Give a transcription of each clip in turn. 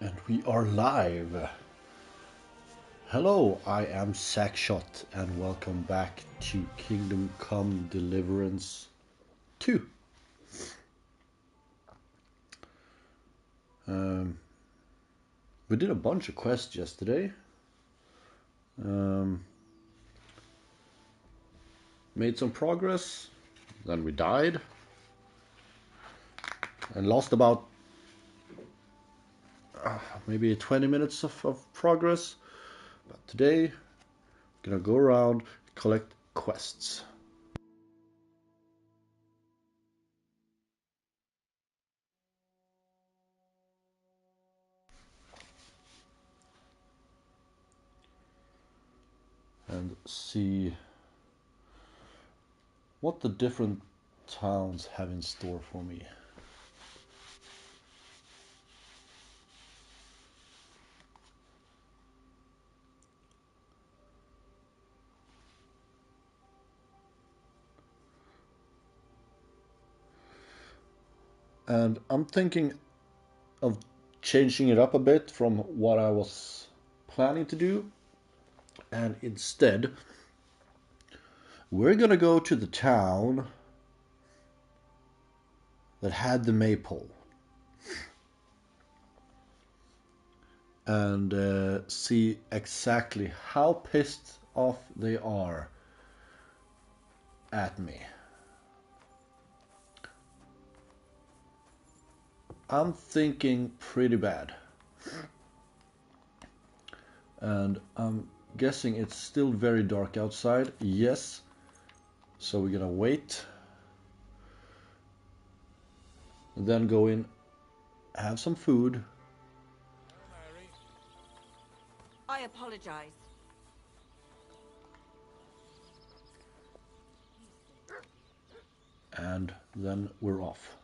And we are live. Hello, I am Sackshot and welcome back to Kingdom Come Deliverance 2. We did a bunch of quests yesterday. Made some progress, then we died and lost about maybe 20 minutes of progress. But today, I'm gonna go around, collect quests. And see what the different towns have in store for me. And I'm thinking of changing it up a bit from what I was planning to do. And instead, we're gonna go to the town that had the maypole. And see exactly how pissed off they are at me. I'm thinking pretty bad. And I'm guessing it's still very dark outside. Yes. So we're gonna wait. And then go in, have some food. I apologize. And then we're off.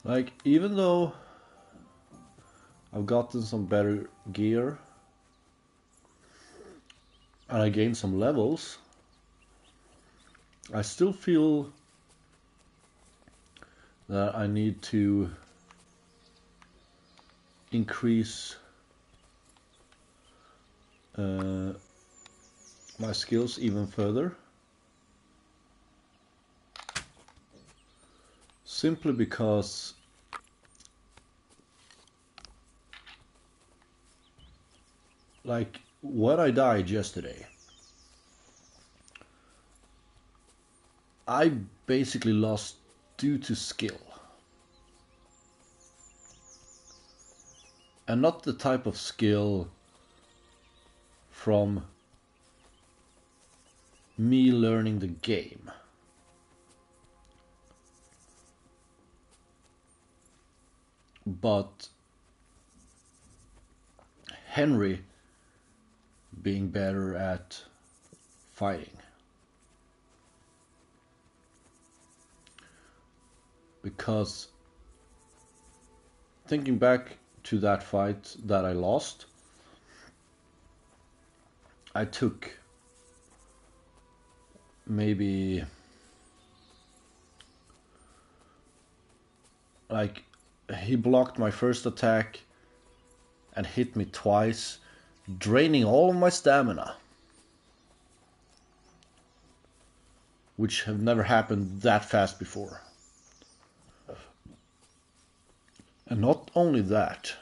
Like, even though I've gotten some better gear and I gained some levels, I still feel that I need to increase my skills even further. Simply because like when I died yesterday, I basically lost due to skill. And not the type of skill from me learning the game. But Henry being better at fighting. Because thinking back to that fight that I lost, I took maybe like he blocked my first attack and hit me twice, draining all of my stamina, which have never happened that fast before. And not only that,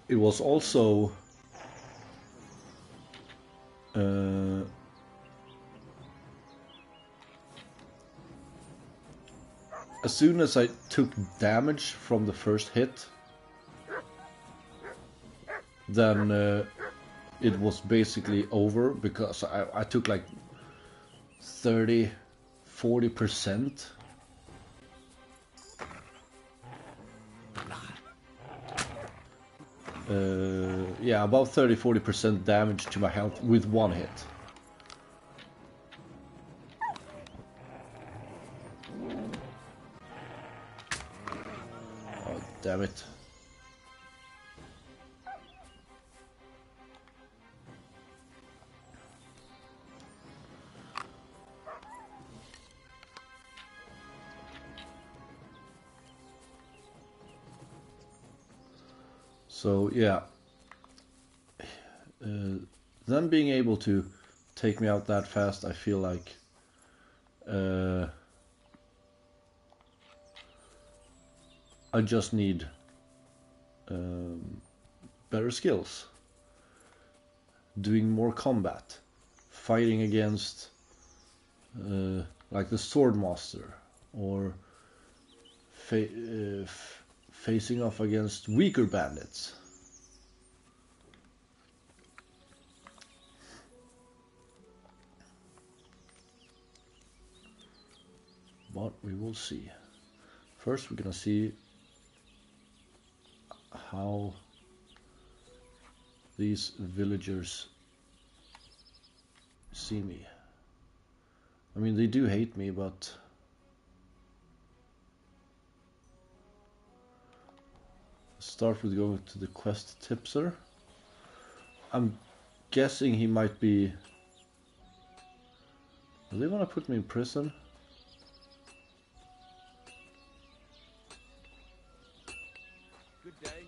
it was also as soon as I took damage from the first hit, then it was basically over, because I took like 30-40% yeah, about 30-40% damage to my health with one hit. Oh, damn it. So yeah, them being able to take me out that fast, I feel like I just need better skills, doing more combat, fighting against like the sword master, or facing off against weaker bandits. But we will see. First we're gonna see how these villagers see me. I mean, they do hate me, but start with going to the quest tipser. I'm guessing he might be... Do they want to put me in prison? Good day.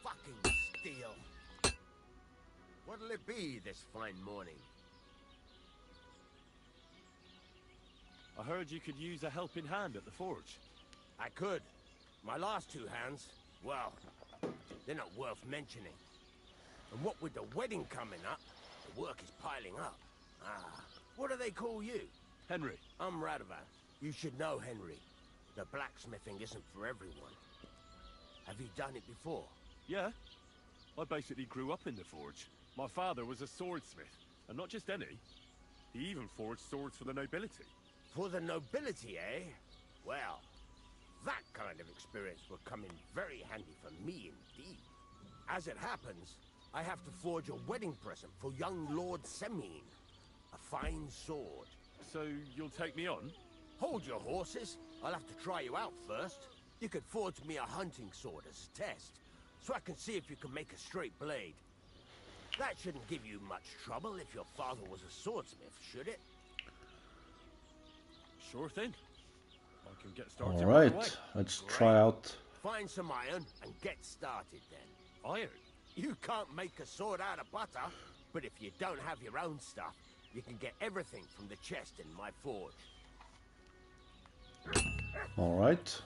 Fucking steel. What'll it be this fine morning? I heard you could use a helping hand at the forge. I could. My last two hands, well, they're not worth mentioning. And what with the wedding coming up, the work is piling up. What do they call you? Henry. I'm Radovan. You should know Henry. The blacksmithing isn't for everyone. Have you done it before? Yeah. I basically grew up in the forge. My father was a swordsmith, and not just any. He even forged swords for the nobility. For the nobility, eh? Well, that kind of experience will come in very handy for me indeed. As it happens, I have to forge a wedding present for young Lord Semine. A fine sword. So you'll take me on? Hold your horses. I'll have to try you out first. You could forge me a hunting sword as a test, so I can see if you can make a straight blade. That shouldn't give you much trouble if your father was a swordsmith, should it? Sure thing. I can get started All right away. right, let's try out. Find some iron and get started then. Iron? You can't make a sword out of butter, but if you don't have your own stuff, you can get everything from the chest in my forge. All right.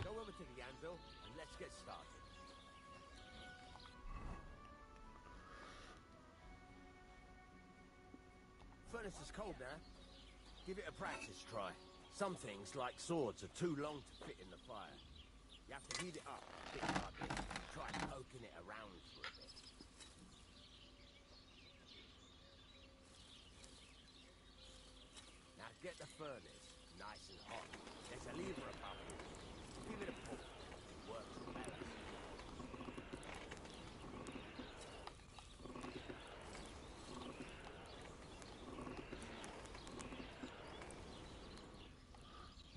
Go over to the anvil and let's get started. Furnace is cold now. Give it a practice try. Some things, like swords, are too long to fit in the fire. You have to heat it up bit by bit. Try poking it around for a bit. Now get the furnace nice and hot. There's a lever above it. Give it a pull. It works better.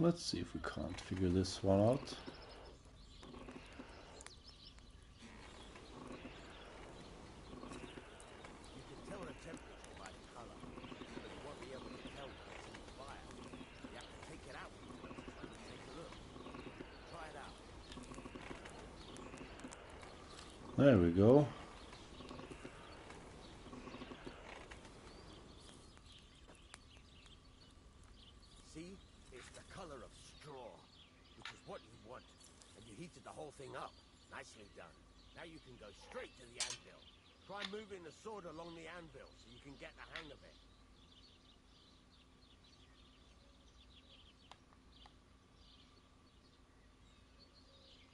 Let's see if we can't figure this one out. You can tell the temperature by the color, but you won't be able to tell when it's in the fire. You have to take it out and take a look. Try it out. There we go. See? It's the color of straw, which is what you want. And you heated the whole thing up. Nicely done. Now you can go straight to the anvil. Try moving the sword along the anvil so you can get the hang of it.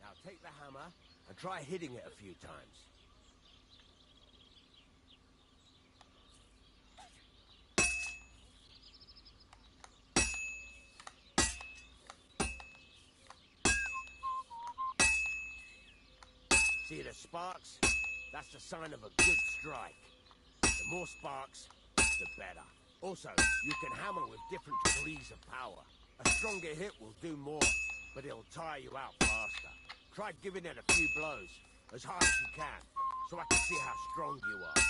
Now take the hammer and try hitting it a few times. See the sparks? That's the sign of a good strike. The more sparks, the better. Also, you can hammer with different degrees of power. A stronger hit will do more, but it'll tire you out faster. Try giving it a few blows, as hard as you can, so I can see how strong you are.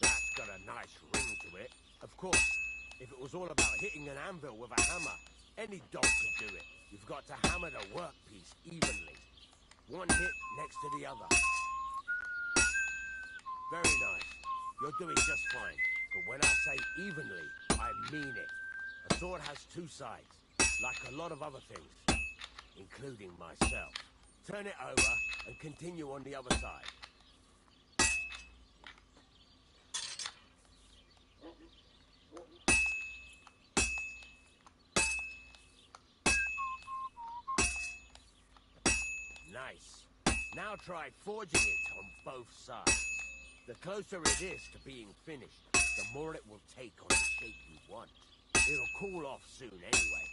That's got a nice ring to it. Of course, if it was all about hitting an anvil with a hammer, any dog could do it. You've got to hammer the workpiece evenly. One hit next to the other. Very nice. You're doing just fine. But when I say evenly, I mean it. A sword has two sides, like a lot of other things, including myself. Turn it over and continue on the other side. Nice. Now try forging it on both sides. The closer it is to being finished, the more it will take on the shape you want. It'll cool off soon anyway.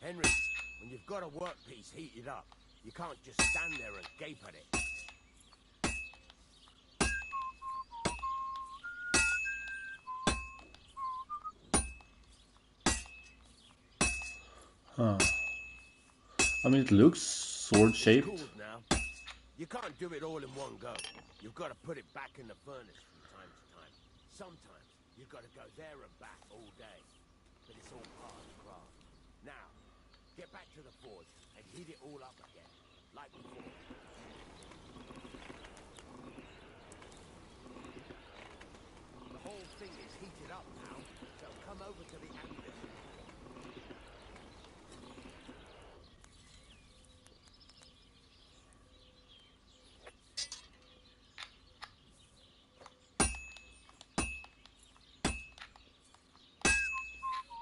Henry, when you've got a workpiece heated up, you can't just stand there and gape at it. Huh. I mean, it looks sword-shaped. Cooled now. You can't do it all in one go. You've got to put it back in the furnace from time to time. Sometimes you've got to go there and back all day. But it's all part of the craft. Now, get back to the forge and heat it all up again, like before. The whole thing is heated up now, so come over to the anvil.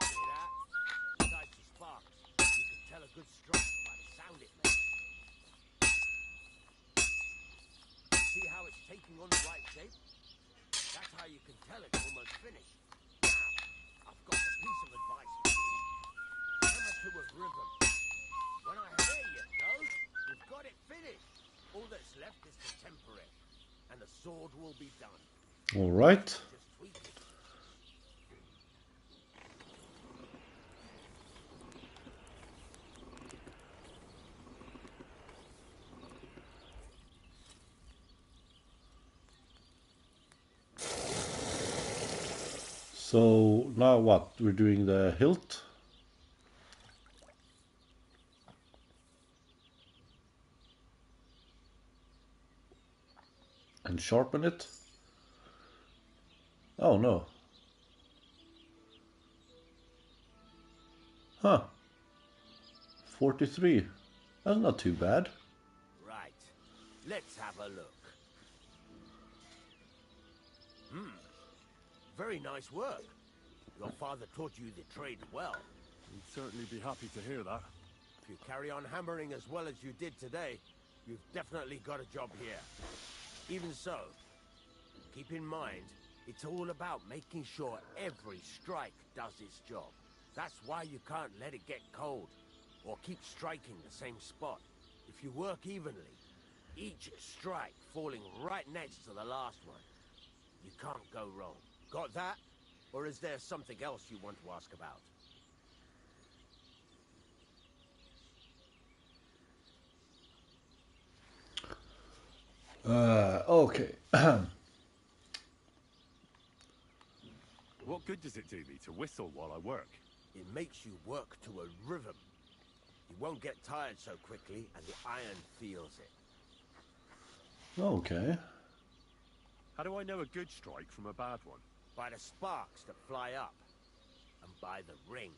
Hear that? Besides the sparks, you can tell a good strike by the sound it makes. See how it's taking on the right shape? That's how you can tell it's almost finished. Now, I've got a piece of advice for you. Hammer to a rhythm. When there you go. You've got it finished. All that's left is to temper it, and the sword will be done. All right. Just tweak it. So now what? We're doing the hilt. And sharpen it. Oh no. Huh. 43. That's not too bad. Right. Let's have a look. Very nice work. Your father taught you the trade well. We'd certainly be happy to hear that. If you carry on hammering as well as you did today, you've definitely got a job here. Even so, keep in mind, it's all about making sure every strike does its job. That's why you can't let it get cold, or keep striking the same spot. If you work evenly, each strike falling right next to the last one, you can't go wrong. Got that? Or is there something else you want to ask about? Okay. What good does it do me to whistle while I work? It makes you work to a rhythm. You won't get tired so quickly, and the iron feels it. Okay. How do I know a good strike from a bad one? By the sparks that fly up. And by the ring.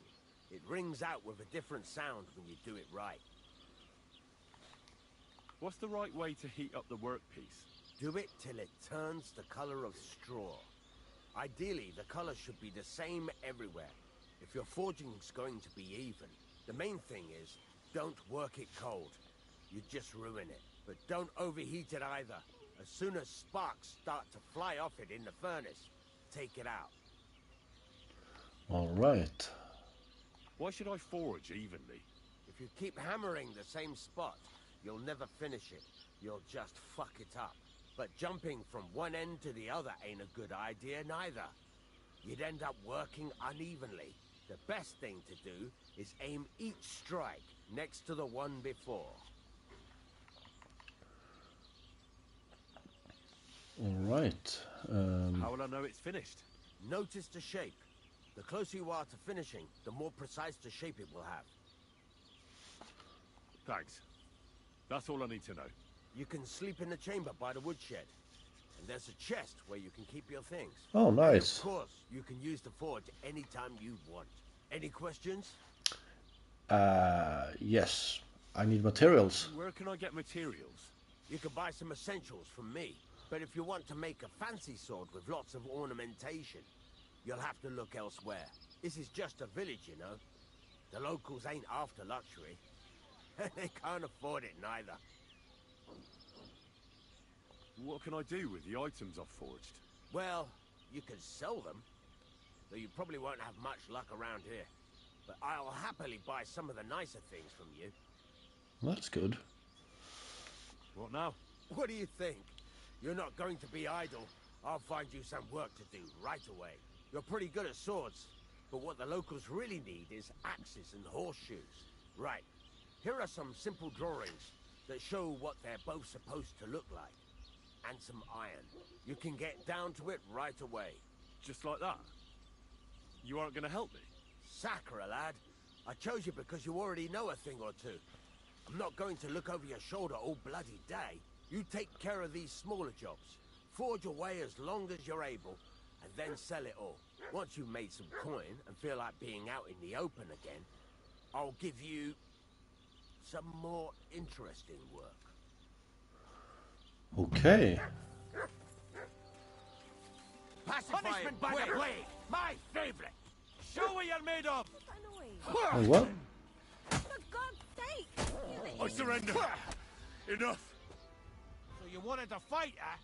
It rings out with a different sound when you do it right. What's the right way to heat up the workpiece? Do it till it turns the color of straw. Ideally, the color should be the same everywhere. If your forging's going to be even, the main thing is, don't work it cold. You just ruin it. But don't overheat it either. As soon as sparks start to fly off it in the furnace, take it out. All right. Why should I forge evenly? If you keep hammering the same spot, you'll never finish it. You'll just fuck it up. But jumping from one end to the other ain't a good idea neither. You'd end up working unevenly. The best thing to do is aim each strike next to the one before. All right. How will I know it's finished? Notice the shape. The closer you are to finishing, the more precise the shape it will have. Thanks. That's all I need to know. You can sleep in the chamber by the woodshed. And there's a chest where you can keep your things. Oh, And nice. of course, you can use the forge anytime you want. Any questions? Yes. I need materials. Where can I get materials? You can buy some essentials from me. But if you want to make a fancy sword with lots of ornamentation, you'll have to look elsewhere. This is just a village, you know. The locals ain't after luxury. They can't afford it neither. What can I do with the items I've forged? Well, you can sell them. Though you probably won't have much luck around here. But I'll happily buy some of the nicer things from you. That's good. What now? What do you think? You're not going to be idle. I'll find you some work to do right away. You're pretty good at swords, but what the locals really need is axes and horseshoes. Right. Here are some simple drawings that show what they're both supposed to look like. And some iron. You can get down to it right away. Just like that? You aren't going to help me? Sacre, lad. I chose you because you already know a thing or two. I'm not going to look over your shoulder all bloody day. You take care of these smaller jobs. Forge away as long as you're able, and then sell it all. Once you've made some coin and feel like being out in the open again, I'll give you some more interesting work. Okay. Punishment by the blade! My favorite! Show what you're made of! Oh, what? For God's sake! I surrender! Enough! So you wanted to fight, eh?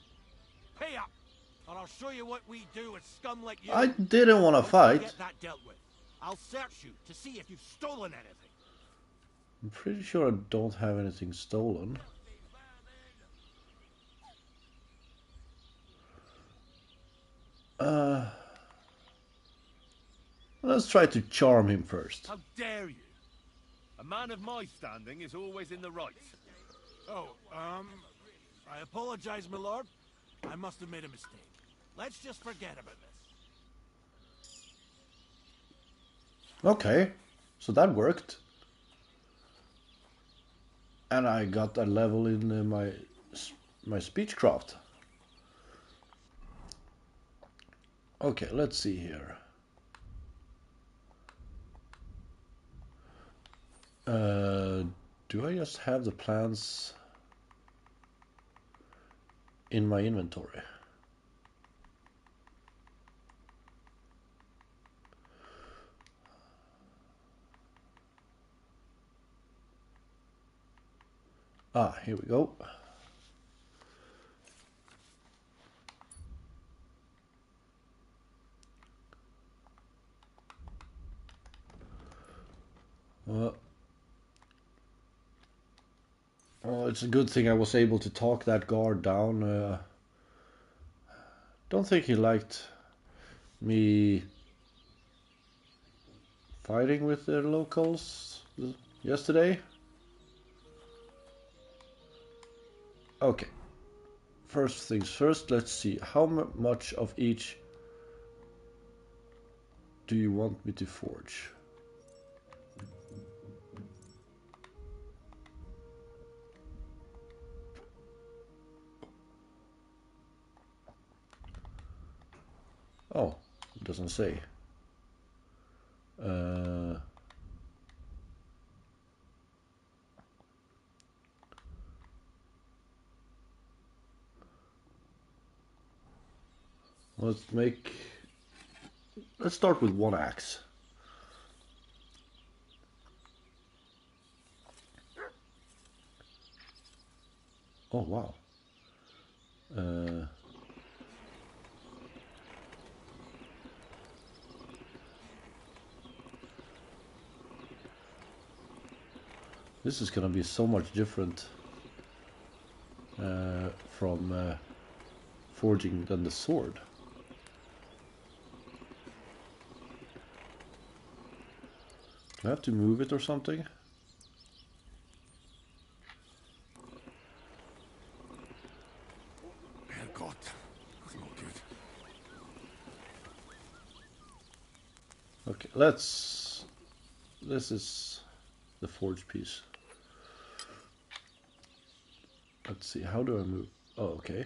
Pay up, or I'll show you what we do with scum like you. I didn't want to Once you fight. get that dealt with, I'll search you to see if you've stolen anything. I'm pretty sure I don't have anything stolen. Let's try to charm him first. How dare you? A man of my standing is always in the right. Oh, I apologize, my lord. I must have made a mistake. Let's just forget about this. Okay, so that worked. And I got a level in my speechcraft. Okay, let's see here. Do I just have the plans in my inventory? Ah, here we go. Well, it's a good thing I was able to talk that guard down. Don't think he liked me fighting with the locals yesterday. Okay. First things first, let's see. How much of each do you want me to forge? Oh, it doesn't say. Let's start with one axe. Oh wow. This is gonna be so much different from forging than the sword. Do I have to move it or something? Herrgott, that's not good. Okay, let's... This is the forge piece. Let's see, how do I move? Oh, okay.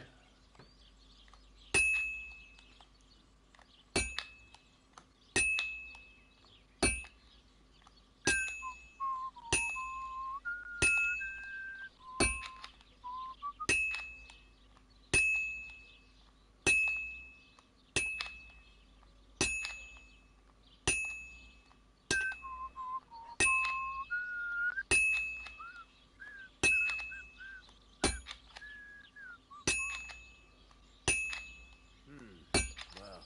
Well,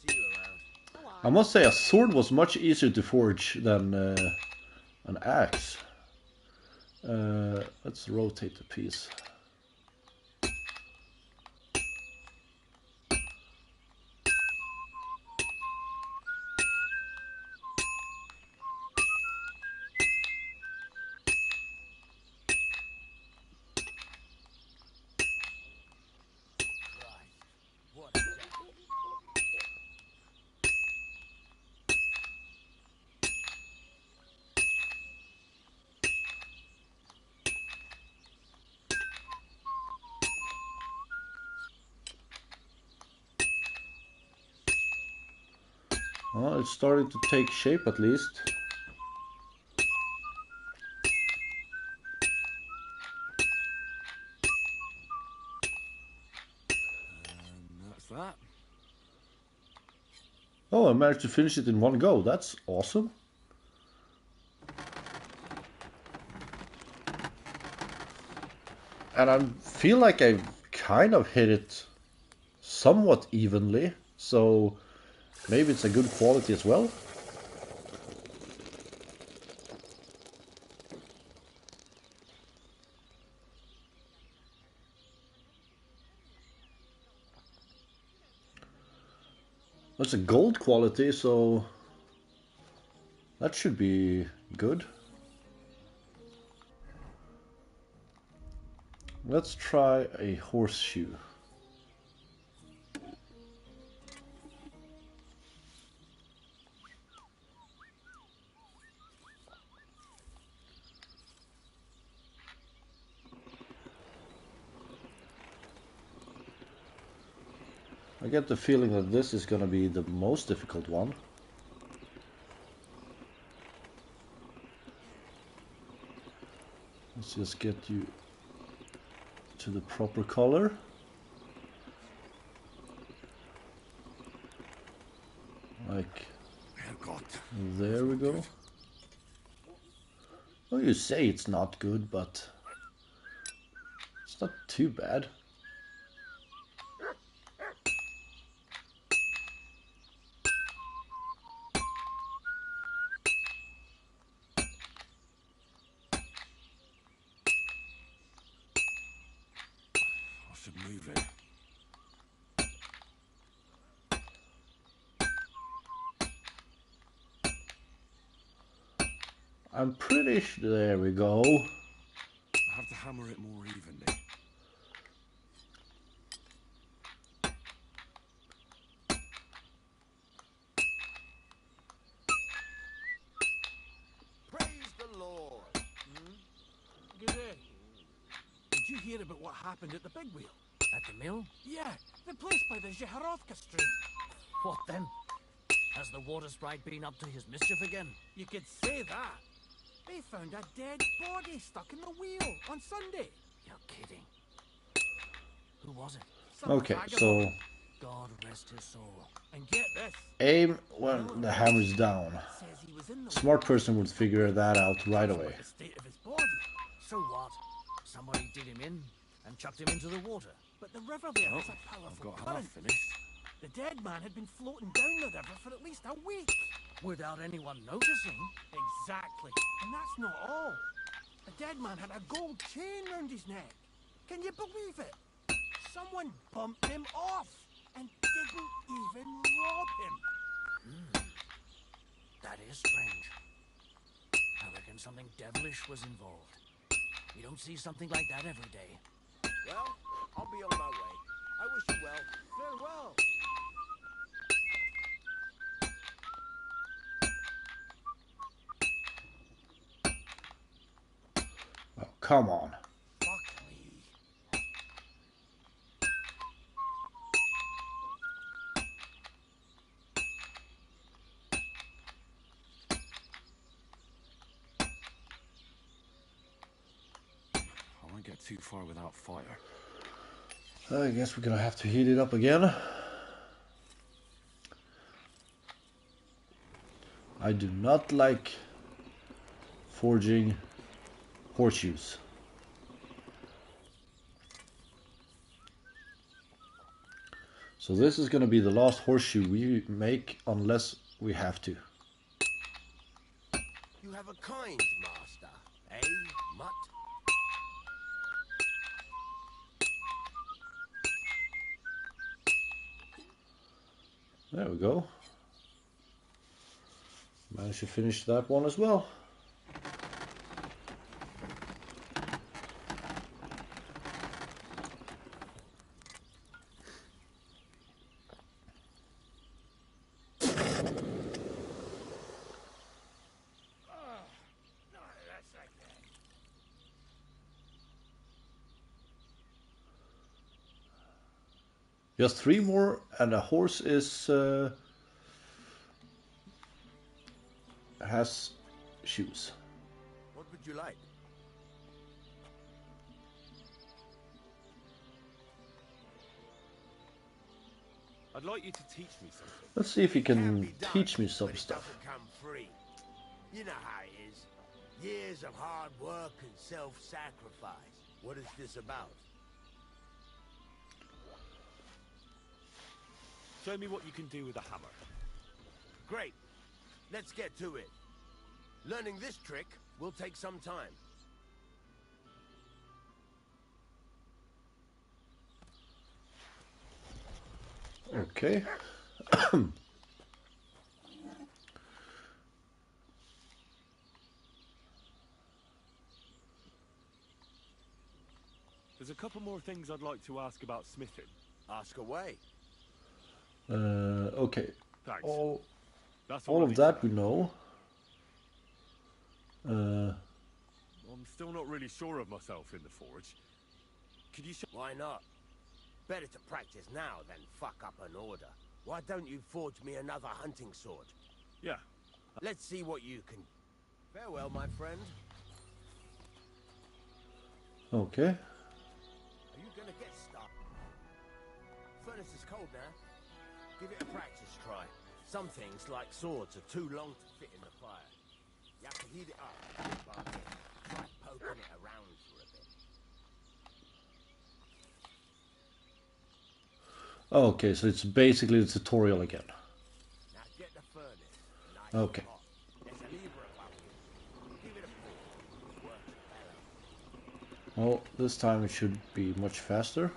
see you around. I must say a sword was much easier to forge than an axe. Let's rotate the piece. Christ, what a day. Well, it's starting to take shape at least. And that's that. Oh, I managed to finish it in one go. That's awesome. And I feel like I kind of hit it somewhat evenly, so maybe it's a good quality as well. It's a gold quality, so that should be good. Let's try a horseshoe. I get the feeling that this is gonna be the most difficult one. Let's just get you to the proper color. Like, Herrgott. there we go. Well, you say it's not good, but it's not too bad. I should move it. I'm pretty sure. There we go. I have to hammer it more evenly. Praise the Lord. Good day. Did you hear about what happened at the big wheel? At the mill? Yeah, the place by the Zheharovka stream. What then? Has the water sprite been up to his mischief again? You could say that. They found a dead body stuck in the wheel on Sunday. You're kidding. Who was it? Some Okay, vagabond. so God rest his soul. And get this. aim when the hammer's down. Says he was in the Smart person would figure that out right away. the state of his body. So what? Somebody did him in and chucked him into the water. But the river there has a I've powerful got half current. finished. The dead man had been floating down the river for at least a week. Without anyone noticing. Exactly. And that's not all. The dead man had a gold chain round his neck. Can you believe it? Someone bumped him off and didn't even rob him. That is strange. I reckon something devilish was involved. You don't see something like that every day. Well, I'll be on my way. I wish you well. Farewell. Oh, come on. Fuck me. I won't get too far without fire. I guess we're gonna have to heat it up again. I do not like forging horseshoes. So this is gonna be the last horseshoe we make unless we have to. You have a kind master, eh, Mutt? There we go. Managed to finish that one as well. Just 3 more and a horse is has shoes. What would you like? I'd like you to teach me something. Let's see if he Can can be done, teach me some but it stuff. doesn't come free. You know how it is. Years of hard work and self-sacrifice. What is this about? Show me what you can do with a hammer. Great. Let's get to it. Learning this trick will take some time. Okay. There's a couple more things I'd like to ask about smithing. Ask away. Okay. Thanks. That's All I of need to that we know. I'm still not really sure of myself in the forge. Could you show... Why not? Better to practice now than fuck up an order. Why don't you forge me another hunting sword? Yeah. Let's see what you can... Farewell, my friend. Okay. Are you gonna get stuck? Furnace is cold now. Give it a practice try. Some things, like swords, are too long to fit in the fire. You have to heat it up. Bit by bit. Try poking it around for a bit. Okay, so it's basically the tutorial again. Now get the furnace nice Okay. and hot. There's a lever above you. Give it a pull. Work the bellows. Well, this time it should be much faster.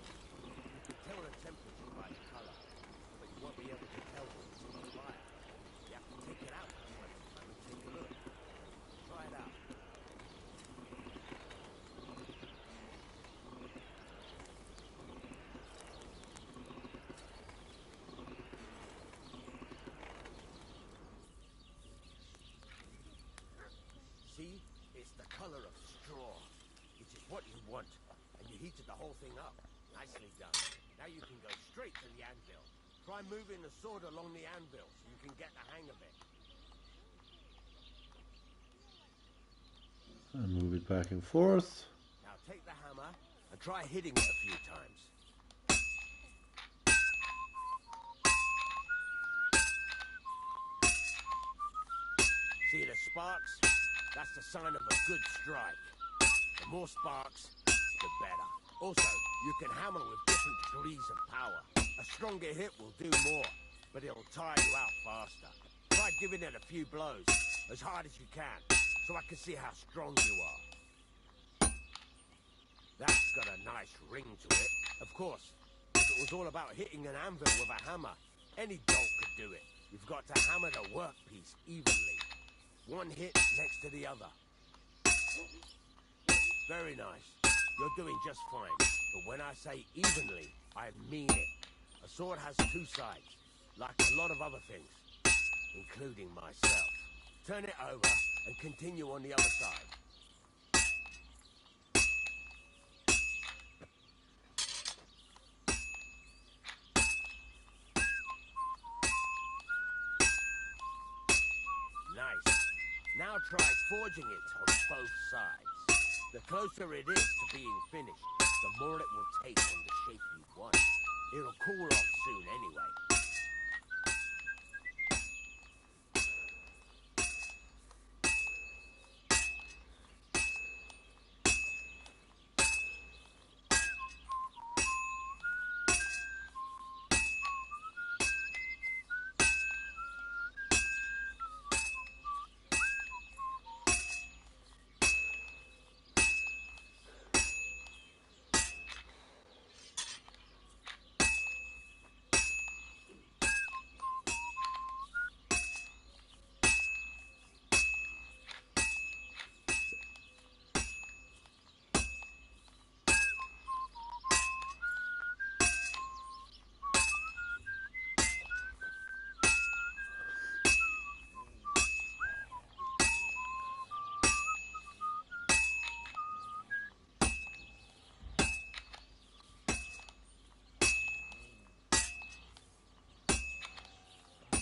You can tell the temperature by the color, but you won't be able to tell when it's on fire. You have to take it out from time to time and take a look. Try it out. See? It's the color of straw, which is what you want. And you heated the whole thing up. Nicely done. Now you can go straight to the anvil. Try moving the sword along the anvil so you can get the hang of it. And move it back and forth. Now take the hammer and try hitting it a few times. See the sparks? That's the sign of a good strike. The more sparks, the better. Also, you can hammer with different degrees of power. A stronger hit will do more, but it'll tire you out faster. Try giving it a few blows, as hard as you can, so I can see how strong you are. That's got a nice ring to it. Of course, if it was all about hitting an anvil with a hammer, any dolt could do it. You've got to hammer the workpiece evenly. One hit next to the other. Very nice. You're doing just fine. But when I say evenly, I mean it. A sword has two sides, like a lot of other things, including myself. Turn it over and continue on the other side. Nice. Now try forging it on both sides. The closer it is to being finished, the more it will take on the shape you want. It'll cool off soon anyway.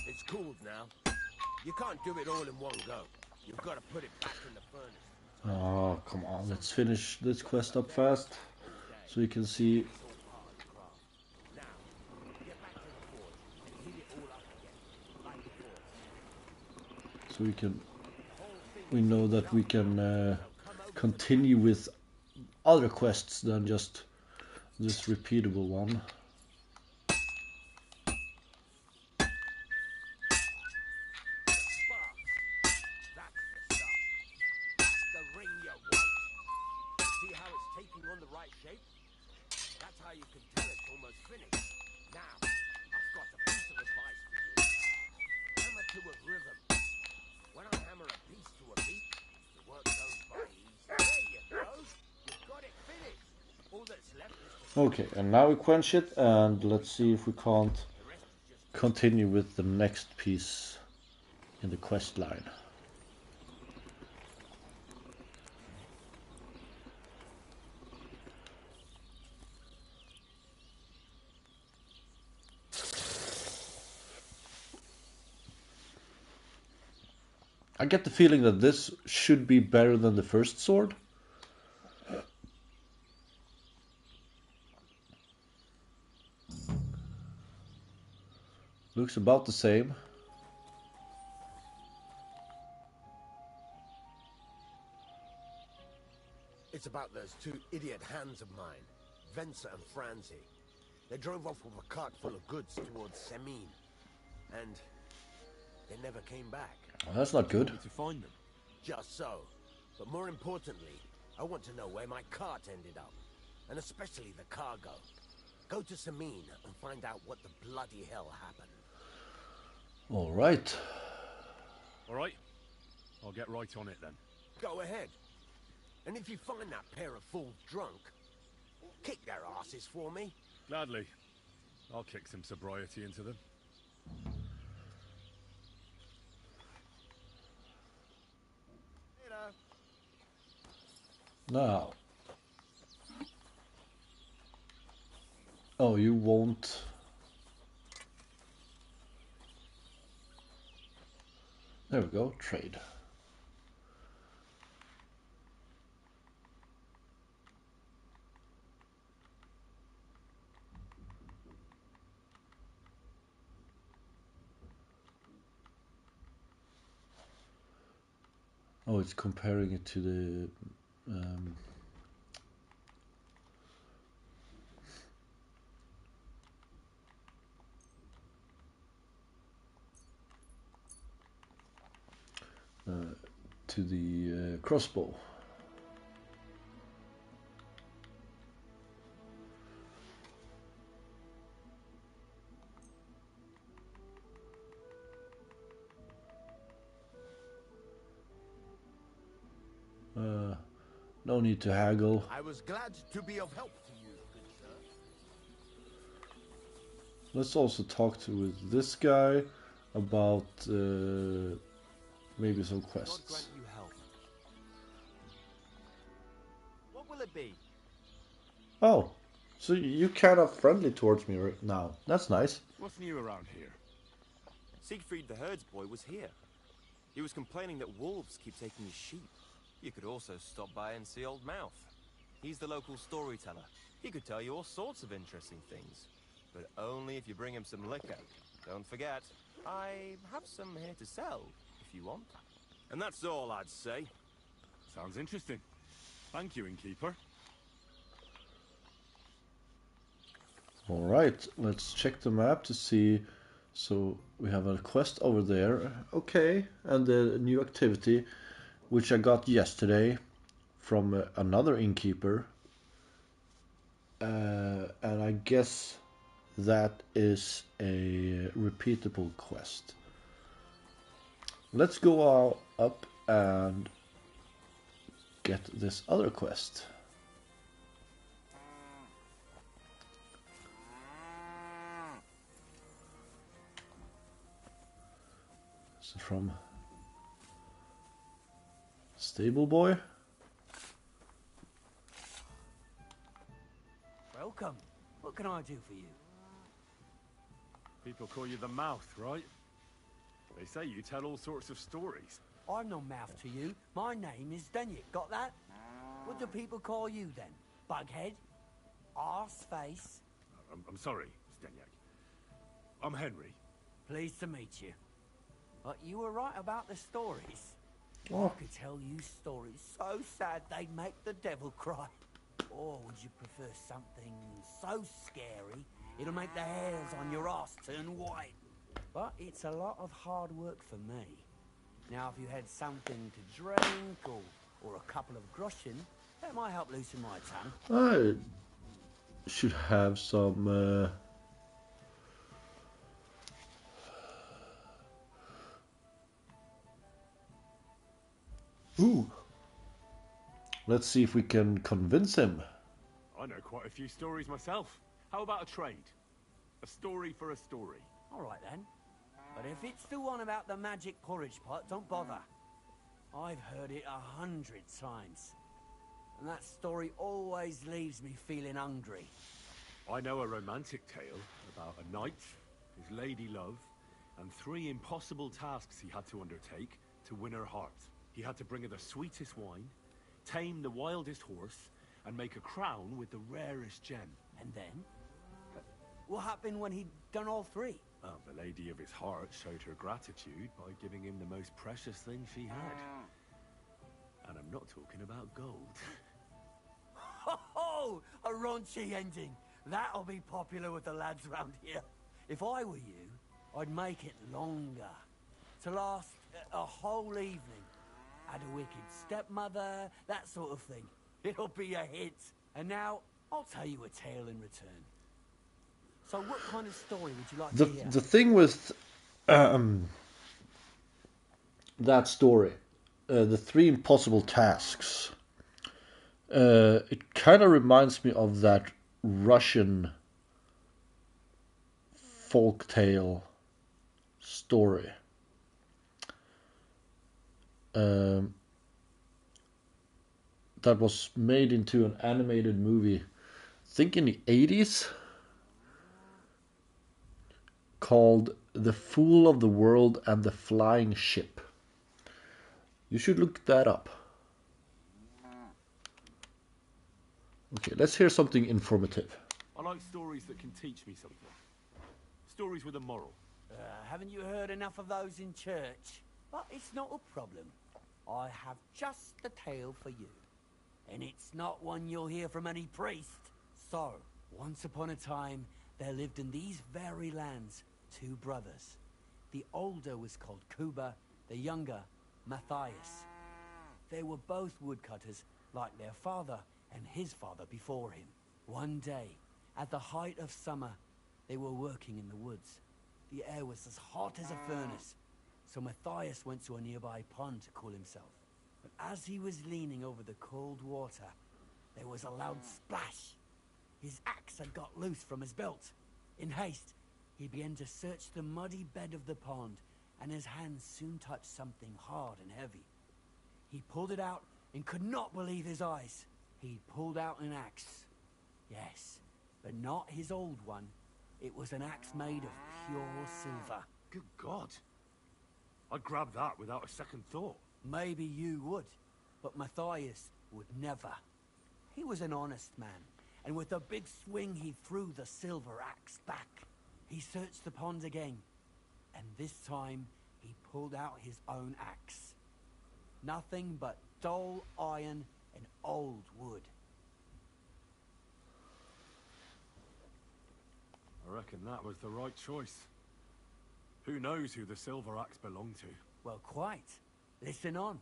It's cooled now. You can't do it all in one go. You've got to put it back in the furnace. Oh, come on. Let's finish this quest up fast so you can see. Now, get back to the forge and heat it all up again, like before. So we know that we can continue with other quests than just this repeatable one. Okay, and now we quench it, and let's see if we can't continue with the next piece in the quest line. I get the feeling that this should be better than the first sword. Looks about the same. It's about those two idiot hands of mine, Venser and Franzi. They drove off with a cart full of goods towards Semin, and they never came back. Well, that's not good. To find them. Just so. But more importantly, I want to know where my cart ended up, and especially the cargo. Go to Semin and find out what the bloody hell happened. All right. All right. I'll get right on it then. Go ahead. And if you find that pair of fools drunk, kick their asses for me. Gladly. I'll kick some sobriety into them. Later. Now, Oh, you won't. There we go, trade. Oh, it's comparing it to the crossbow. No need to haggle. I was glad to be of help to you, good sir. Let's also talk with this guy about maybe some God grant quests. you health. What will it be? Oh, so you're kind of friendly towards me right now. That's nice. What's new around here? Siegfried the herds boy was here. He was complaining that wolves keep taking his sheep. You could also stop by and see Old Mouth. He's the local storyteller. He could tell you all sorts of interesting things. But only if you bring him some liquor. Don't forget, I have some here to sell, if you want. And that's all I'd say. Sounds interesting. Thank you, innkeeper. All right, let's check the map to see. So we have a quest over there. Okay, and the new activity, which I got yesterday from another innkeeper. And I guess that is a repeatable quest. Let's go up and get this other quest. This is from Stable Boy. Welcome. What can I do for you? People call you the Mouth, right? They say you tell all sorts of stories. I'm no mouth to you. My name is Dunyek. Got that? What do people call you then? Bughead? Arseface? I'm sorry, Stenyak. I'm Henry. Pleased to meet you. But you were right about the stories. Oh. I could tell you stories so sad they'd make the devil cry. Or would you prefer something so scary it'll make the hairs on your ass turn white? But it's a lot of hard work for me. Now, if you had something to drink or a couple of groschen, that might help loosen my tongue. I should have some. Ooh. Let's see if we can convince him. I know quite a few stories myself. How about a trade? A story for a story. All right, then. But if it's the one about the magic porridge pot, don't bother. I've heard it 100 times. And that story always leaves me feeling hungry. I know a romantic tale about a knight, his lady love, and 3 impossible tasks he had to undertake to win her heart. He had to bring her the sweetest wine, tame the wildest horse, and make a crown with the rarest gem. And then? What happened when he'd done all 3? Well, the lady of his heart showed her gratitude by giving him the most precious thing she had. And I'm not talking about gold. Ho! A raunchy ending. That'll be popular with the lads round here. If I were you, I'd make it longer. To last a whole evening. Add a wicked stepmother, that sort of thing. It'll be a hit. And now, I'll tell you a tale in return. So what kind of story would you like to hear? The thing with that story, the 3 impossible tasks, it kind of reminds me of that Russian folktale story. That was made into an animated movie, I think in the 80s. called The Fool of the World and the Flying Ship. You should look that up. Okay, let's hear something informative. I like stories that can teach me something. Stories with a moral. Haven't you heard enough of those in church? But it's not a problem. I have just the tale for you. And it's not one you'll hear from any priest. So, once upon a time, there lived in these very lands 2 brothers. The older was called Kuba, the younger, Matthias. They were both woodcutters, like their father and his father before him. One day, at the height of summer, they were working in the woods. The air was as hot as a furnace, so Matthias went to a nearby pond to cool himself. But as he was leaning over the cold water, there was a loud splash. His axe had got loose from his belt. In haste, he began to search the muddy bed of the pond, and his hands soon touched something hard and heavy. He pulled it out and could not believe his eyes. He pulled out an axe. Yes, but not his old one. It was an axe made of pure silver. Good God. I'd grab that without a second thought. Maybe you would, but Matthias would never. He was an honest man, and with a big swing he threw the silver axe back. He searched the pond again, and this time he pulled out his own axe. Nothing but dull iron and old wood. I reckon that was the right choice. Who knows who the silver axe belonged to? Well, quite. Listen on.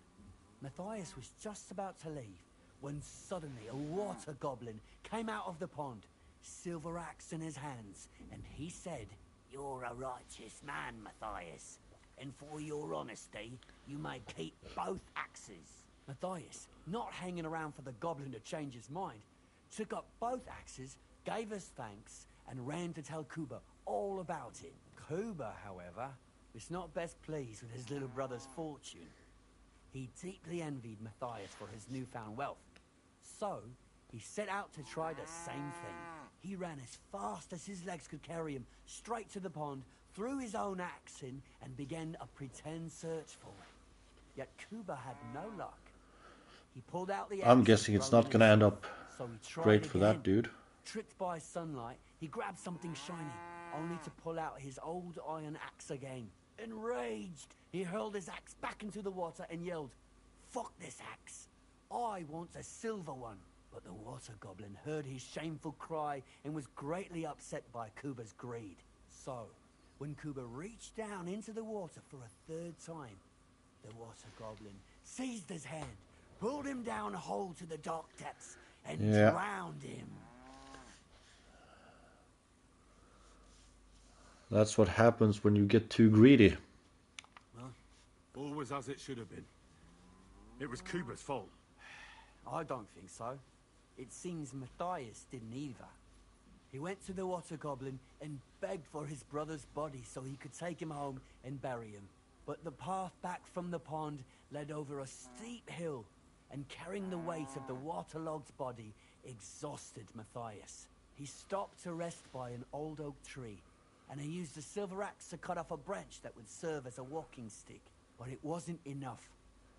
Matthias was just about to leave when suddenly a water goblin came out of the pond, silver axe in his hands, and he said, "You're a righteous man, Matthias, and for your honesty, you may keep both axes." Matthias, not hanging around for the goblin to change his mind, took up both axes, gave us thanks, and ran to tell Kuba all about it. Kuba, however, was not best pleased with his little brother's fortune. He deeply envied Matthias for his newfound wealth. So, he set out to try the same thing. He ran as fast as his legs could carry him, straight to the pond, threw his own axe in, and began a pretend search for it. Yet Kuba had no luck. He pulled out the axe. I'm guessing it's not gonna end up so he tried great for again. that dude. Tricked by sunlight, he grabbed something shiny, only to pull out his old iron axe again. Enraged, he hurled his axe back into the water and yelled, "Fuck this axe! I want a silver one!" But the water goblin heard his shameful cry and was greatly upset by Kuba's greed. So, when Kuba reached down into the water for a third time, the water goblin seized his hand, pulled him down whole to the dark depths, and drowned him. That's what happens when you get too greedy. Well, all was as it should have been. It was Kuba's fault. I don't think so. It seems Matthias didn't either. He went to the water goblin and begged for his brother's body so he could take him home and bury him. But the path back from the pond led over a steep hill, and carrying the weight of the waterlogged body exhausted Matthias. He stopped to rest by an old oak tree, and he used a silver axe to cut off a branch that would serve as a walking stick. But it wasn't enough.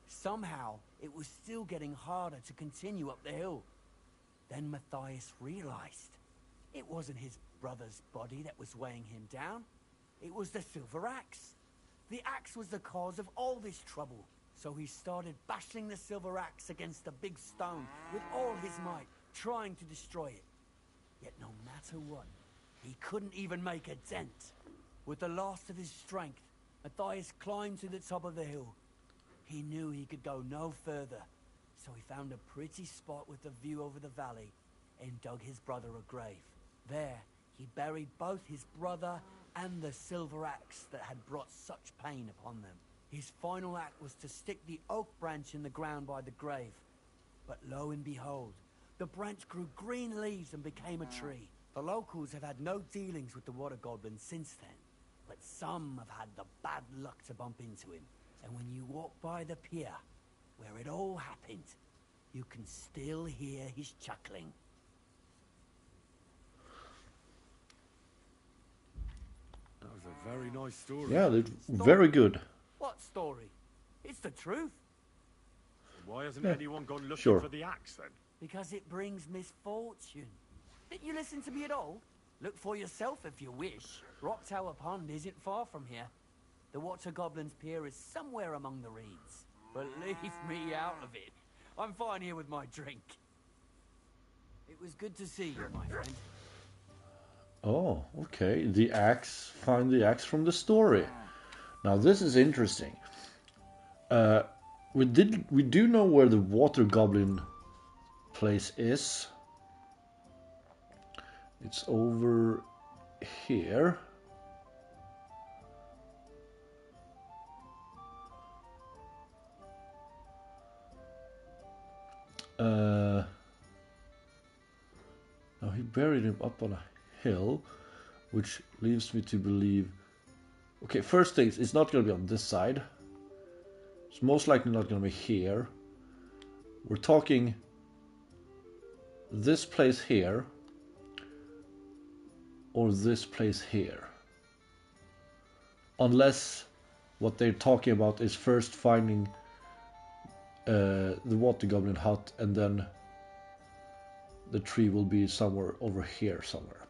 Somehow, it was still getting harder to continue up the hill. Then Matthias realized it wasn't his brother's body that was weighing him down. It was the silver axe. The axe was the cause of all this trouble. So he started bashing the silver axe against a big stone with all his might, trying to destroy it. Yet no matter what, he couldn't even make a dent. With the last of his strength, Matthias climbed to the top of the hill. He knew he could go no further, so he found a pretty spot with a view over the valley and dug his brother a grave. There, he buried both his brother and the silver axe that had brought such pain upon them. His final act was to stick the oak branch in the ground by the grave. But lo and behold, the branch grew green leaves and became a tree. The locals have had no dealings with the water goblin since then, but some have had the bad luck to bump into him. And when you walk by the pier, where it all happened, you can still hear his chuckling. That was a very nice story. Yeah, they're very good. What story? It's the truth. Why hasn't Yeah, anyone gone looking sure. for the axe then? Because it brings misfortune. Didn't you listen to me at all? Look for yourself if you wish. Rock Tower Pond isn't far from here. The Water Goblin's Pier is somewhere among the reeds. But leave me out of it. I'm fine here with my drink. It was good to see you, my friend. Oh, okay. The axe. Find the axe from the story. Now this is interesting. We do know where the water goblin place is. It's over here. Now he buried him up on a hill, which leaves me to believe. Okay, first things, it's not going to be on this side. It's most likely not going to be here. We're talking this place here, or this place here. Unless what they're talking about is first finding the water goblin hut, and then the tree will be somewhere over here somewhere.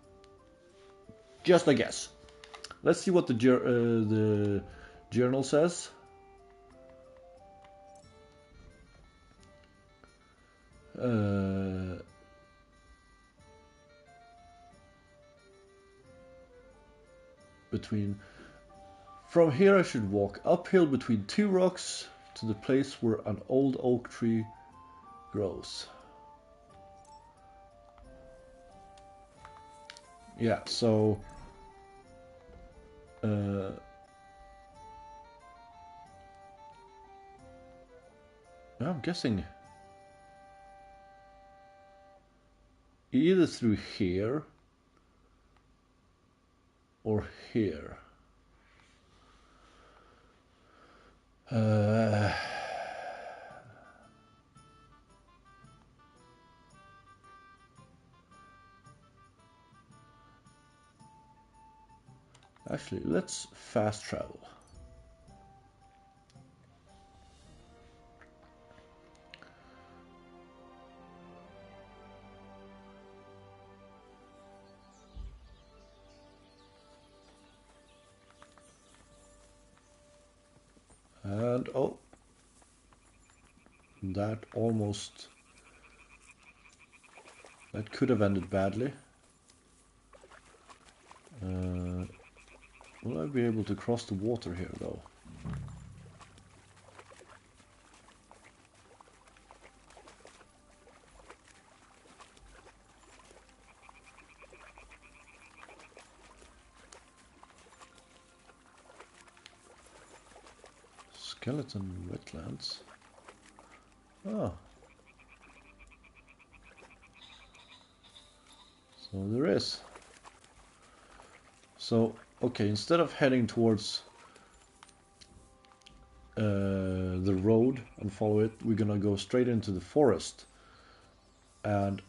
Just a guess. Let's see what the journal says. From here I should walk uphill between two rocks to the place where an old oak tree grows. Yeah, so I'm guessing either through here or here. Actually, let's fast travel. And oh, that could have ended badly. Will I be able to cross the water here though? Skeleton wetlands. Oh. So there is. So, okay, instead of heading towards the road and follow it, we're gonna go straight into the forest. And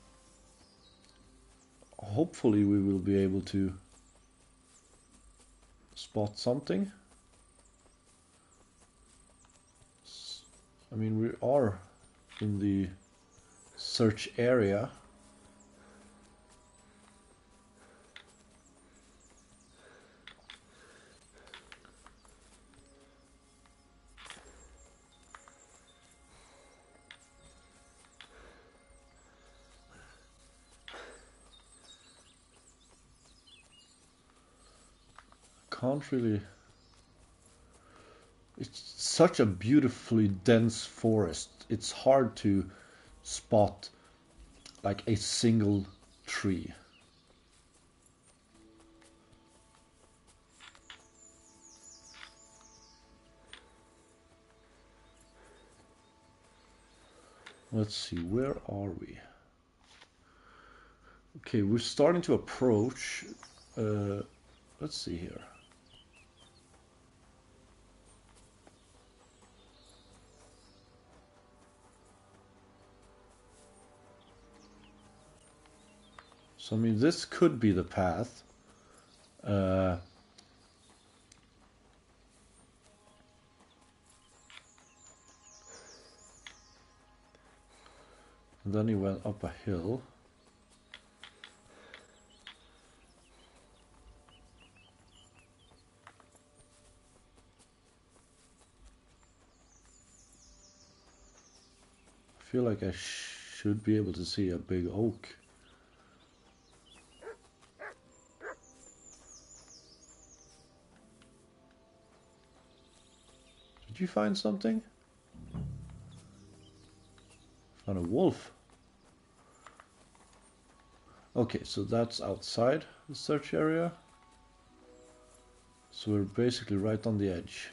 hopefully we will be able to spot something. I mean, we are in the search area. Can't really. It's such a beautifully dense forest. It's hard to spot like a single tree. Let's see, where are we? Okay, we're starting to approach. Let's see here. So I mean, this could be the path. And then he went up a hill. I feel like I should be able to see a big oak. Did you find something? Found a wolf. Okay, so that's outside the search area. So we're basically right on the edge.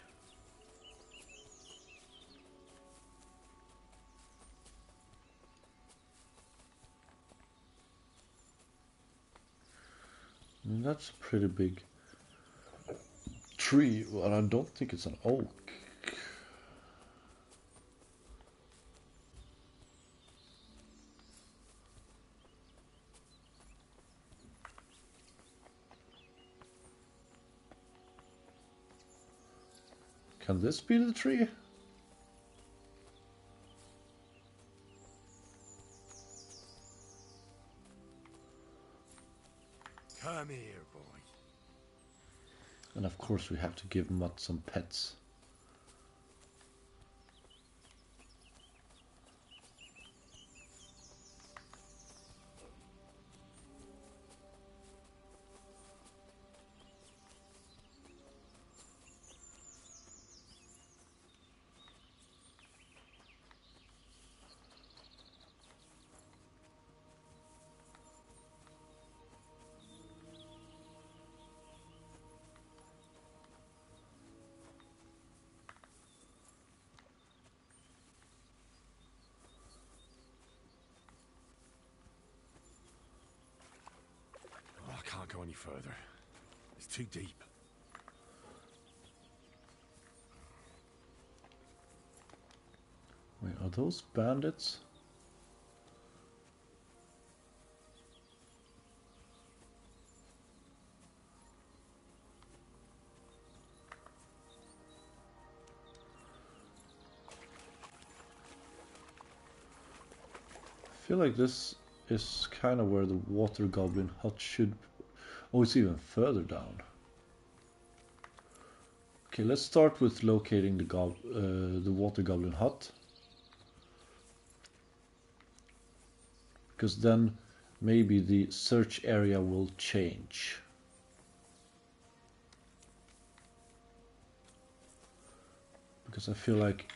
And that's a pretty big tree. Well, I don't think it's an oak. Can this be the tree? Come here, boy. And of course we have to give Mutt some pets. Oh, I can't go any further. It's too deep. Wait, are those bandits? I feel like this is kind of where the water goblin hut should... Oh, it's even further down. Okay, let's start with locating the water goblin hut. Because then maybe the search area will change. Because I feel like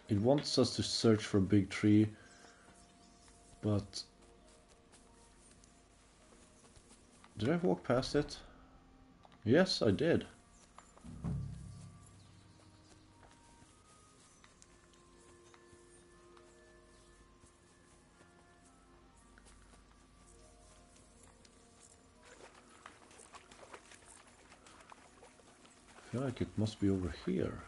it wants us to search for a big tree, but... Did I walk past it? Yes, I did. I feel like it must be over here.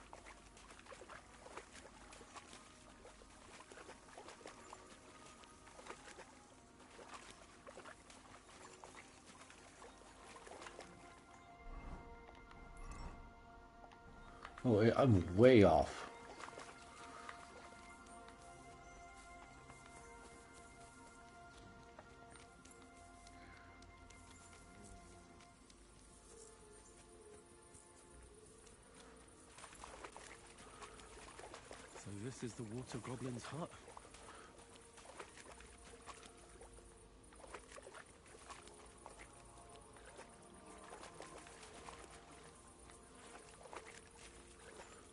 Oh, I'm way off. So this is the water goblin's hut?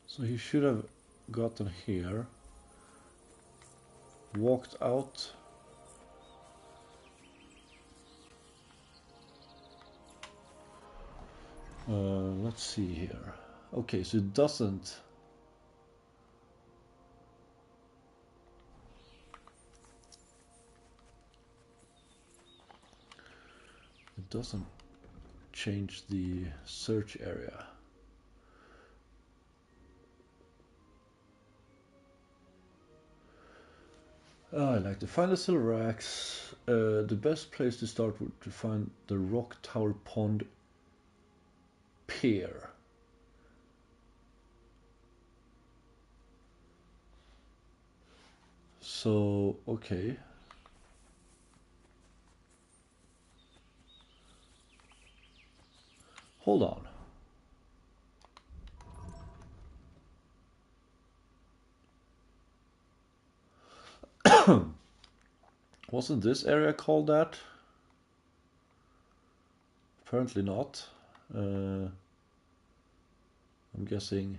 So he should have gotten here, walked out. Let's see here. Okay, so it doesn't... It doesn't change the search area. I like to find the silver axe. The best place to start would to find the rock tower pond pier. So, okay. Hold on. Wasn't this area called that? Apparently not. I'm guessing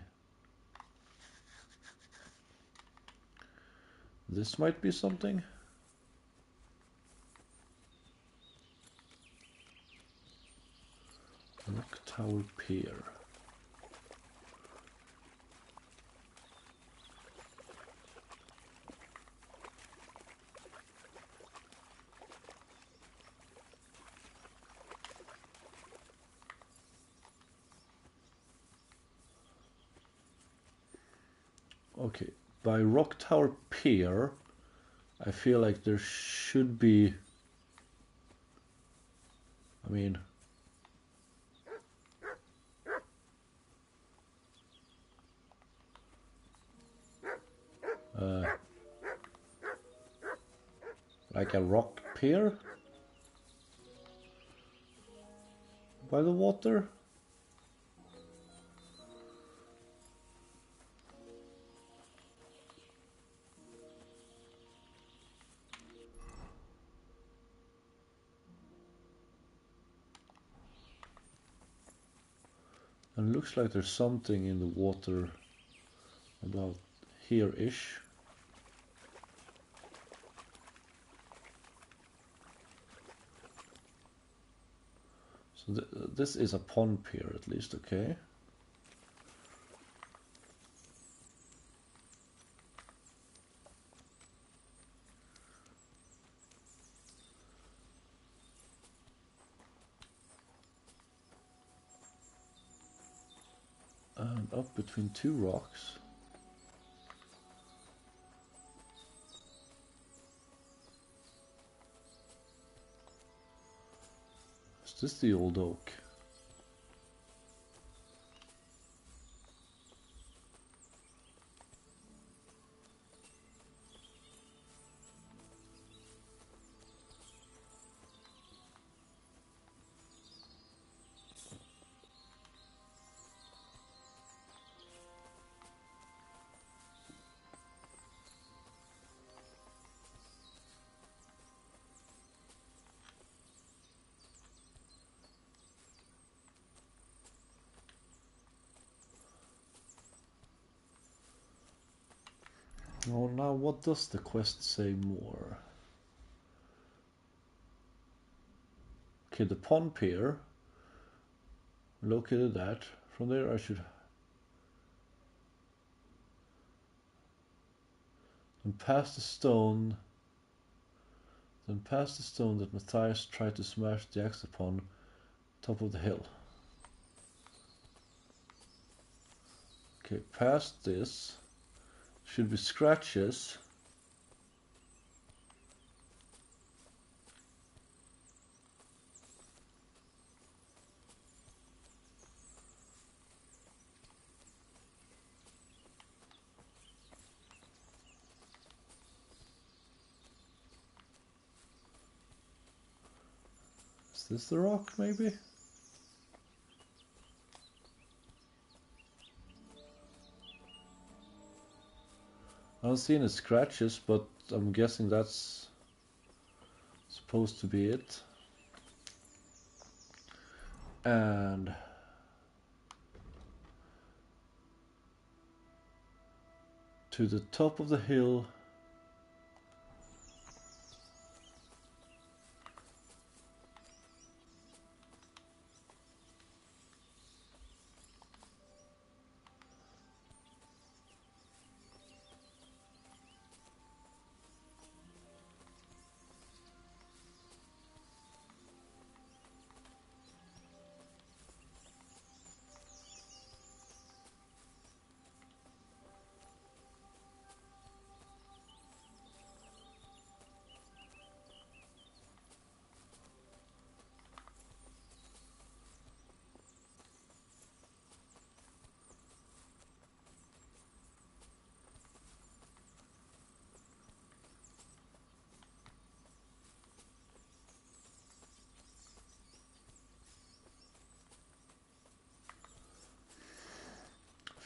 this might be something. Rock Tower Pier. Okay, by Rock Tower Pier, I feel like there should be. I mean, like a rock pier by the water. And looks like there's something in the water about here-ish. So this is a pond pier at least, okay. And up between two rocks. Is this the old oak? Oh, now what does the quest say more? Okay, the pond pier. Located that. From there I should. And past the stone. Then past the stone that Matthias tried to smash the axe upon, top of the hill. Okay, past this should be scratches. Is this the rock, maybe? I don't see any scratches, but I'm guessing that's supposed to be it. And to the top of the hill.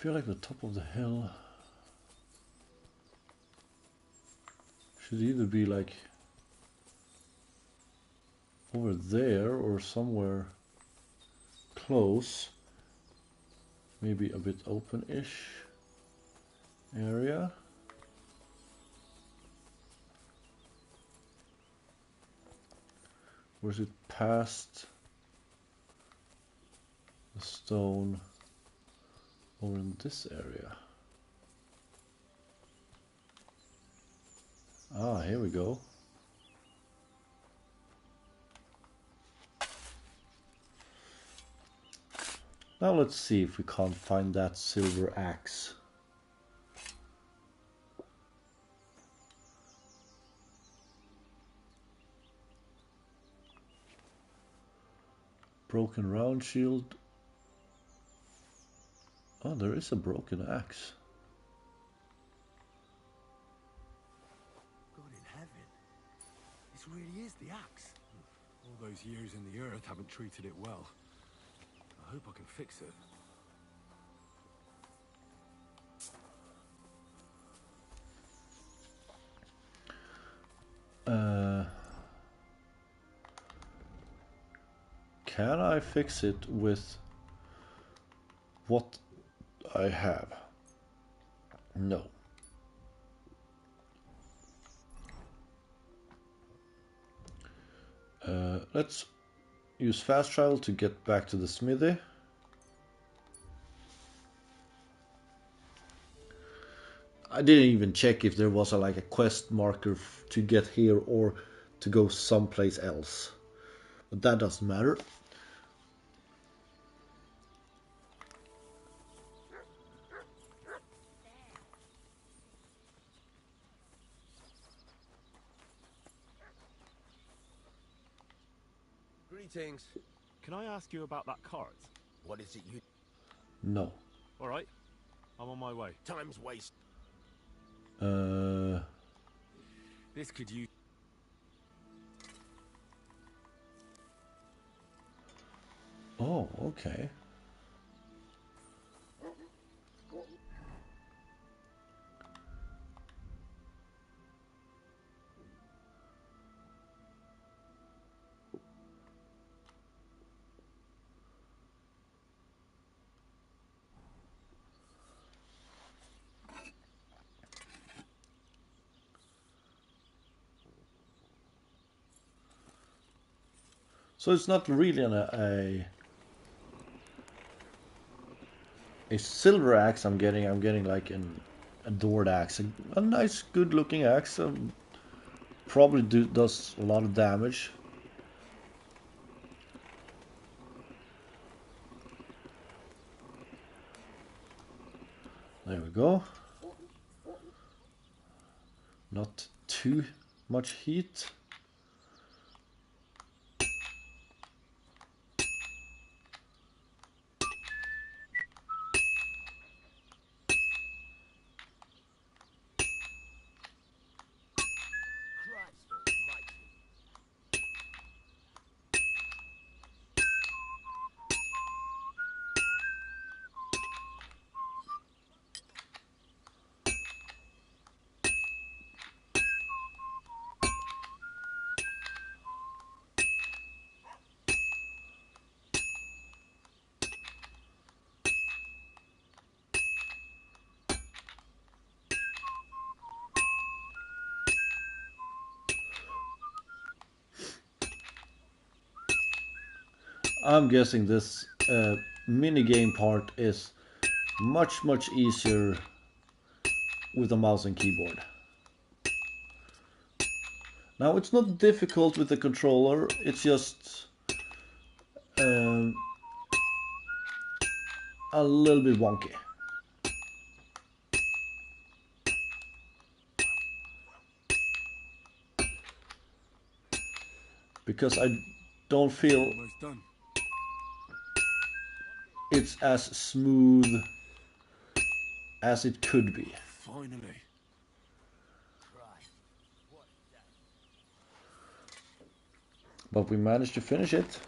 feel like the top of the hill should either be like over there or somewhere close, maybe a bit open-ish area. Or is it past the stone over in this area? Ah, here we go. Now let's see if we can't find that silver axe. Broken round shield. Oh, there is a broken axe. God in heaven. This really is the axe. All those years in the earth haven't treated it well. I hope I can fix it. Can I fix it with what I have? No. Let's use fast travel to get back to the smithy. I didn't even check if there was like a quest marker to get here or to go someplace else. But that doesn't matter. Greetings. Can I ask you about that cart? What is it you... No. All right, I'm on my way. Time's waste. This could use... Oh, okay. So it's not really a silver axe I'm getting. I'm getting like an adored axe, a nice, good-looking axe. Probably does a lot of damage. There we go. Not too much heat. Christ almighty. I'm guessing this mini game part is much easier with a mouse and keyboard. Now it's not difficult with the controller, it's just a little bit wonky. Because I don't feel Almost done. it's as smooth as it could be. Finally. Christ. What that? But we managed to finish it.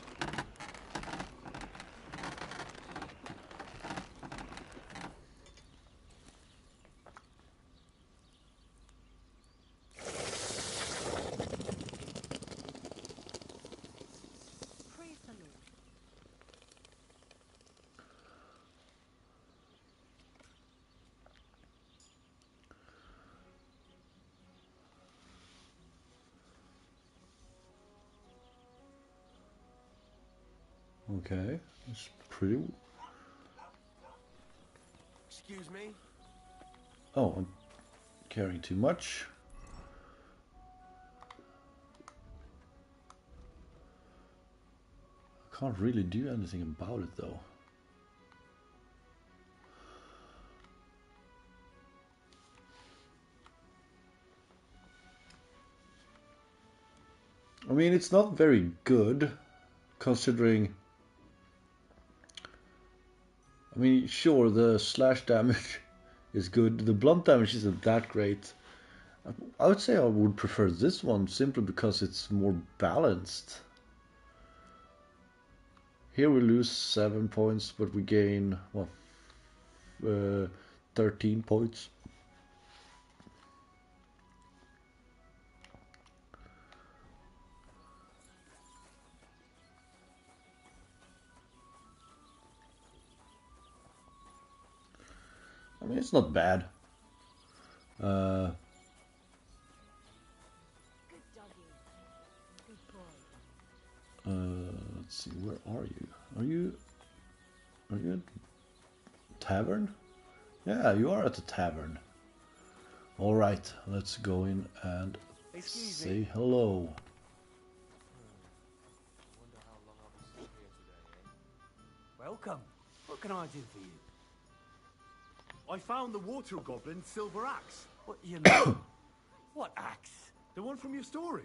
Okay, it's pretty. Excuse me? Oh, I'm carrying too much. I can't really do anything about it though. I mean, it's not very good, considering... I mean, sure, the slash damage is good. The blunt damage isn't that great. I would say I would prefer this one simply because it's more balanced. Here we lose 7 points, but we gain, what, 13 points. I mean, it's not bad. Good doggy. Good boy. Let's see, where are you? Are you at tavern? Yeah, you are at the tavern. All right, let's go in and say hello. Welcome. What can I do for you? I found the water goblin's silver axe. What do you mean? What axe? The one from your story.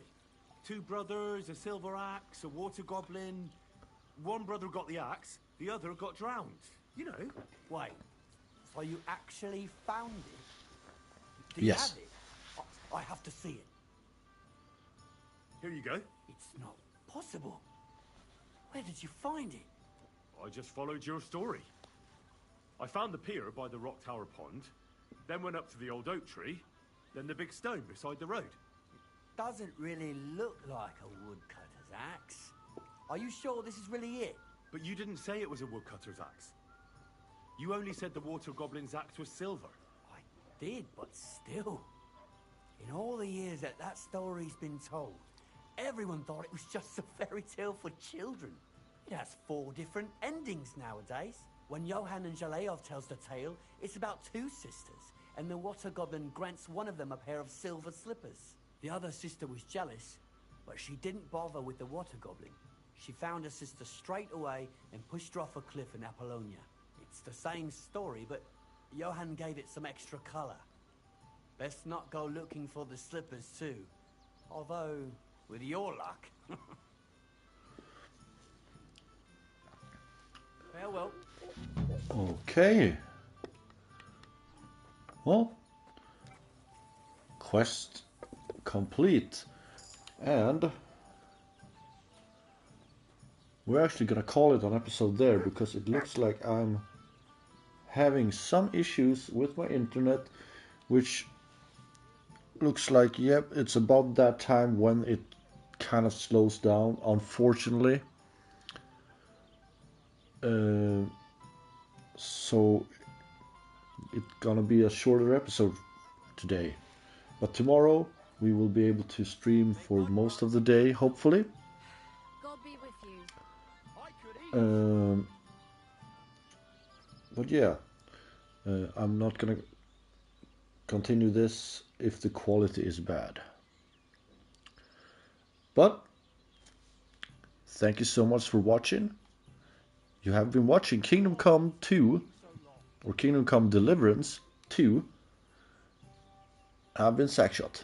2 brothers, a silver axe, a water goblin. One brother got the axe, the other got drowned. You know. Wait. So you actually found it? Do Yes. you have it? I have to see it. Here you go. It's not possible. Where did you find it? I just followed your story. I found the pier by the rock tower pond, then went up to the old oak tree, then the big stone beside the road. Doesn't really look like a woodcutter's axe. Are you sure this is really it? But you didn't say it was a woodcutter's axe. You only said the water goblin's axe was silver. I did, but still. In all the years that story's been told, everyone thought it was just a fairy tale for children. It has 4 different endings nowadays. When Johann and Jaleov tells the tale, it's about 2 sisters, and the water goblin grants one of them a pair of silver slippers. The other sister was jealous, but she didn't bother with the water goblin. She found her sister straight away and pushed her off a cliff in Apollonia. It's the same story, but Johann gave it some extra color. Best not go looking for the slippers too. Although, with your luck... Farewell. Okay. Well, quest complete. And we're actually gonna call it an episode there because it looks like I'm having some issues with my internet, which looks like, yep, it's about that time when it kind of slows down, unfortunately. So it's gonna be a shorter episode today, but tomorrow we will be able to stream for most of the day, hopefully. God be with you. But yeah, I'm not gonna continue this if the quality is bad. But thank you so much for watching. You have been watching Kingdom Come 2, or Kingdom Come Deliverance 2. I've been Sackshot.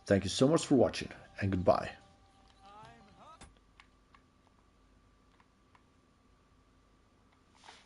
Thank you so much for watching, and goodbye.